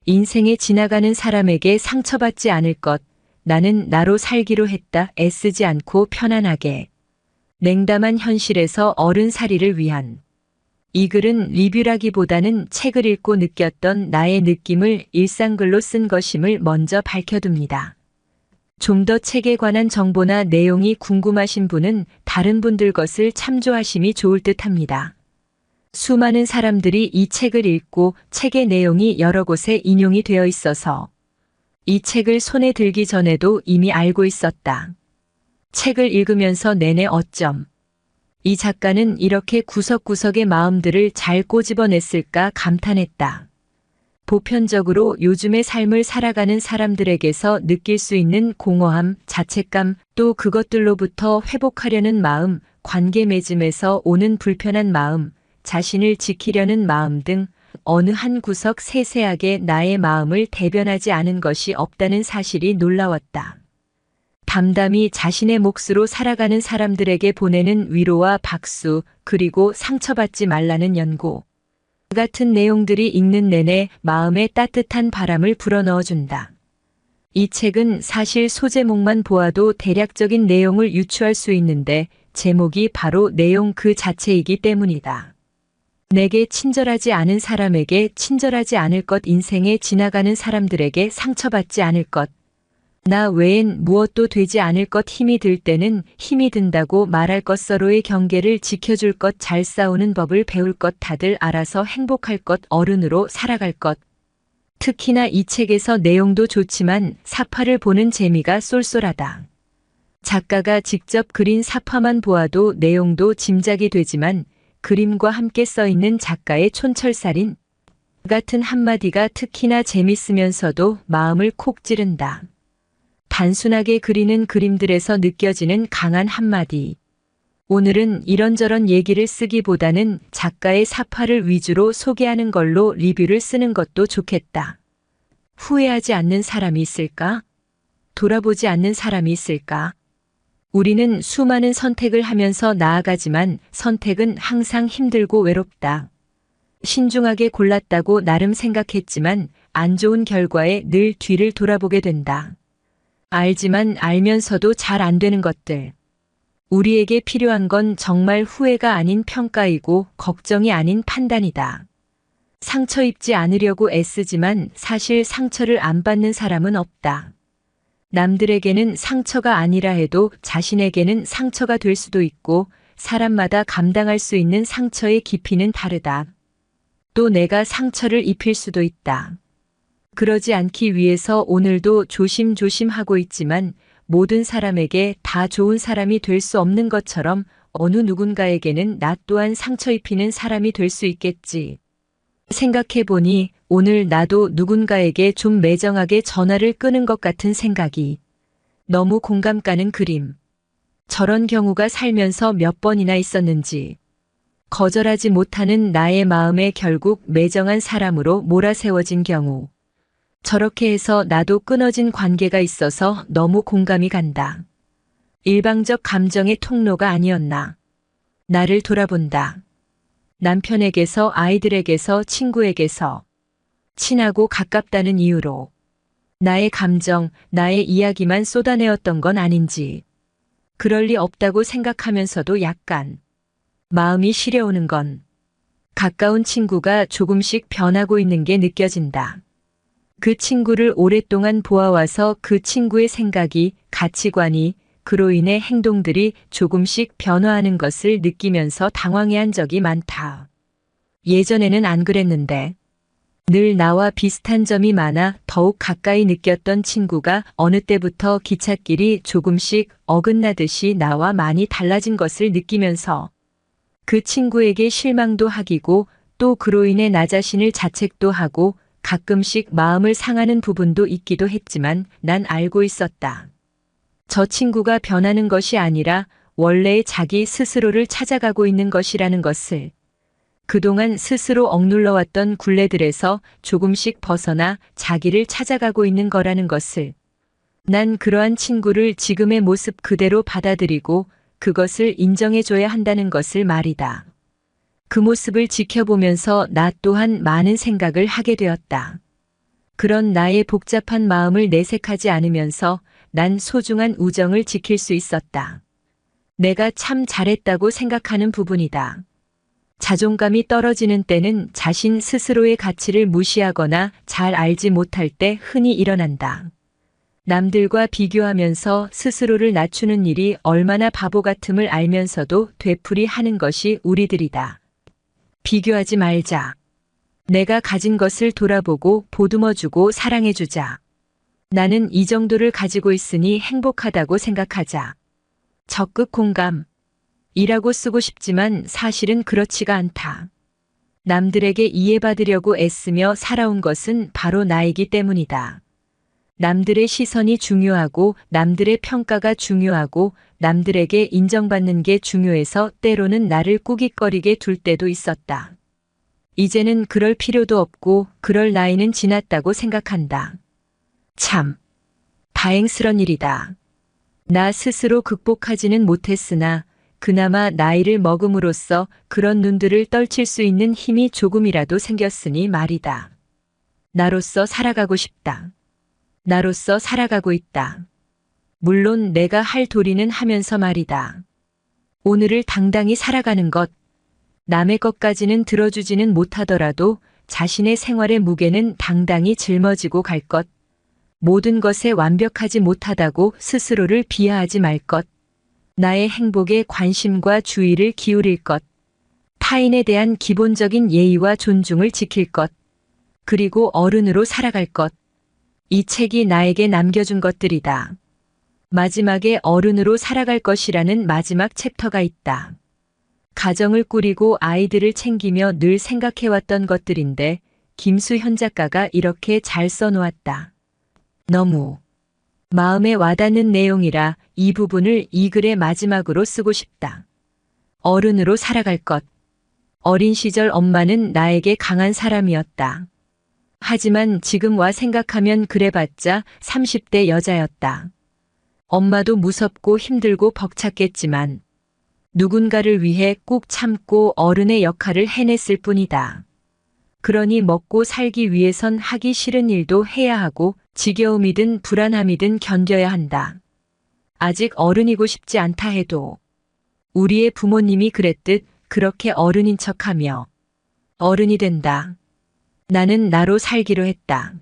인생에 지나가는 사람에게 상처받지 않을 것. 나는 나로 살기로 했다. 애쓰지 않고 편안하게. 냉담한 현실에서 어른살이를 위한. 이 글은 리뷰라기보다는 책을 읽고 느꼈던 나의 느낌을 일상글로 쓴 것임을 먼저 밝혀둡니다. 좀 더 책에 관한 정보나 내용이 궁금하신 분은 다른 분들 것을 참조하심이 좋을 듯합니다. 수많은 사람들이 이 책을 읽고 책의 내용이 여러 곳에 인용이 되어 있어서 이 책을 손에 들기 전에도 이미 알고 있었다. 책을 읽으면서 내내 어쩜 이 작가는 이렇게 구석구석의 마음들을 잘 꼬집어냈을까 감탄했다. 보편적으로 요즘의 삶을 살아가는 사람들에게서 느낄 수 있는 공허함, 자책감, 또 그것들로부터 회복하려는 마음, 관계 맺음에서 오는 불편한 마음, 자신을 지키려는 마음 등 어느 한 구석 세세하게 나의 마음을 대변하지 않은 것이 없다는 사실이 놀라웠다. 담담히 자신의 몫으로 살아가는 사람들에게 보내는 위로와 박수, 그리고 상처받지 말라는 연고. 같은 내용들이 읽는 내내 마음에 따뜻한 바람을 불어넣어준다. 이 책은 사실 소제목만 보아도 대략적인 내용을 유추할 수 있는데 제목이 바로 내용 그 자체이기 때문이다. 내게 친절하지 않은 사람에게 친절하지 않을 것, 인생에 지나가는 사람들에게 상처받지 않을 것, 나 외엔 무엇도 되지 않을 것, 힘이 들 때는 힘이 든다고 말할 것, 서로의 경계를 지켜줄 것, 잘 싸우는 법을 배울 것, 다들 알아서 행복할 것, 어른으로 살아갈 것. 특히나 이 책에서 내용도 좋지만 사파를 보는 재미가 쏠쏠하다. 작가가 직접 그린 사파만 보아도 내용도 짐작이 되지만 그림과 함께 써있는 작가의 촌철살인 같은 한마디가 특히나 재밌으면서도 마음을 콕 찌른다. 단순하게 그리는 그림들에서 느껴지는 강한 한마디. 오늘은 이런저런 얘기를 쓰기보다는 작가의 사파를 위주로 소개하는 걸로 리뷰를 쓰는 것도 좋겠다. 후회하지 않는 사람이 있을까? 돌아보지 않는 사람이 있을까? 우리는 수많은 선택을 하면서 나아가지만 선택은 항상 힘들고 외롭다. 신중하게 골랐다고 나름 생각했지만 안 좋은 결과에 늘 뒤를 돌아보게 된다. 알지만 알면서도 잘 안 되는 것들. 우리에게 필요한 건 정말 후회가 아닌 평가이고 걱정이 아닌 판단이다. 상처 입지 않으려고 애쓰지만 사실 상처를 안 받는 사람은 없다. 남들에게는 상처가 아니라 해도 자신에게는 상처가 될 수도 있고 사람마다 감당할 수 있는 상처의 깊이는 다르다. 또 내가 상처를 입힐 수도 있다. 그러지 않기 위해서 오늘도 조심조심 하고 있지만 모든 사람에게 다 좋은 사람이 될 수 없는 것처럼 어느 누군가에게는 나 또한 상처 입히는 사람이 될 수 있겠지. 생각해보니 오늘 나도 누군가에게 좀 매정하게 전화를 끄는 것 같은 생각이. 너무 공감 가는 그림. 저런 경우가 살면서 몇 번이나 있었는지. 거절하지 못하는 나의 마음에 결국 매정한 사람으로 몰아세워진 경우. 저렇게 해서 나도 끊어진 관계가 있어서 너무 공감이 간다. 일방적 감정의 통로가 아니었나. 나를 돌아본다. 남편에게서, 아이들에게서, 친구에게서. 친하고 가깝다는 이유로. 나의 감정, 나의 이야기만 쏟아내었던 건 아닌지. 그럴 리 없다고 생각하면서도 약간 마음이 시려오는 건 가까운 친구가 조금씩 변하고 있는 게 느껴진다. 그 친구를 오랫동안 보아와서 그 친구의 생각이, 가치관이, 그로 인해 행동들이 조금씩 변화하는 것을 느끼면서 당황해한 적이 많다. 예전에는 안 그랬는데. 늘 나와 비슷한 점이 많아 더욱 가까이 느꼈던 친구가 어느 때부터 기찻길이 조금씩 어긋나듯이 나와 많이 달라진 것을 느끼면서 그 친구에게 실망도 하기고 또 그로 인해 나 자신을 자책도 하고 가끔씩 마음을 상하는 부분도 있기도 했지만 난 알고 있었다. 저 친구가 변하는 것이 아니라 원래의 자기 스스로를 찾아가고 있는 것이라는 것을. 그동안 스스로 억눌러왔던 굴레들에서 조금씩 벗어나 자기를 찾아가고 있는 거라는 것을. 난 그러한 친구를 지금의 모습 그대로 받아들이고 그것을 인정해줘야 한다는 것을 말이다. 그 모습을 지켜보면서 나 또한 많은 생각을 하게 되었다. 그런 나의 복잡한 마음을 내색하지 않으면서 난 소중한 우정을 지킬 수 있었다. 내가 참 잘했다고 생각하는 부분이다. 자존감이 떨어지는 때는 자신 스스로의 가치를 무시하거나 잘 알지 못할 때 흔히 일어난다. 남들과 비교하면서 스스로를 낮추는 일이 얼마나 바보 같음을 알면서도 되풀이 하는 것이 우리들이다. 비교하지 말자. 내가 가진 것을 돌아보고 보듬어주고 사랑해주자. 나는 이 정도를 가지고 있으니 행복하다고 생각하자. 적극 공감. 이라고 쓰고 싶지만 사실은 그렇지가 않다. 남들에게 이해받으려고 애쓰며 살아온 것은 바로 나이기 때문이다. 남들의 시선이 중요하고 남들의 평가가 중요하고 남들에게 인정받는 게 중요해서 때로는 나를 꾸깃거리게 둘 때도 있었다. 이제는 그럴 필요도 없고 그럴 나이는 지났다고 생각한다. 참 다행스런 일이다. 나 스스로 극복하지는 못했으나 그나마 나이를 먹음으로써 그런 눈들을 떨칠 수 있는 힘이 조금이라도 생겼으니 말이다. 나로서 살아가고 싶다. 나로서 살아가고 있다. 물론 내가 할 도리는 하면서 말이다. 오늘을 당당히 살아가는 것, 남의 것까지는 들어주지는 못하더라도 자신의 생활의 무게는 당당히 짊어지고 갈 것, 모든 것에 완벽하지 못하다고 스스로를 비하하지 말 것, 나의 행복에 관심과 주의를 기울일 것, 타인에 대한 기본적인 예의와 존중을 지킬 것, 그리고 어른으로 살아갈 것. 이 책이 나에게 남겨준 것들이다. 마지막에 어른으로 살아갈 것이라는 마지막 챕터가 있다. 가정을 꾸리고 아이들을 챙기며 늘 생각해왔던 것들인데 김수현 작가가 이렇게 잘 써놓았다. 너무 마음에 와닿는 내용이라 이 부분을 이 글의 마지막으로 쓰고 싶다. 어른으로 살아갈 것. 어린 시절 엄마는 나에게 강한 사람이었다. 하지만 지금 와 생각하면 그래봤자 30대 여자였다. 엄마도 무섭고 힘들고 벅찼겠지만 누군가를 위해 꾹 참고 어른의 역할을 해냈을 뿐이다. 그러니 먹고 살기 위해선 하기 싫은 일도 해야 하고 지겨움이든 불안함이든 견뎌야 한다. 아직 어른이고 싶지 않다 해도 우리의 부모님이 그랬듯 그렇게 어른인 척하며 어른이 된다. 나는 나로 살기로 했다.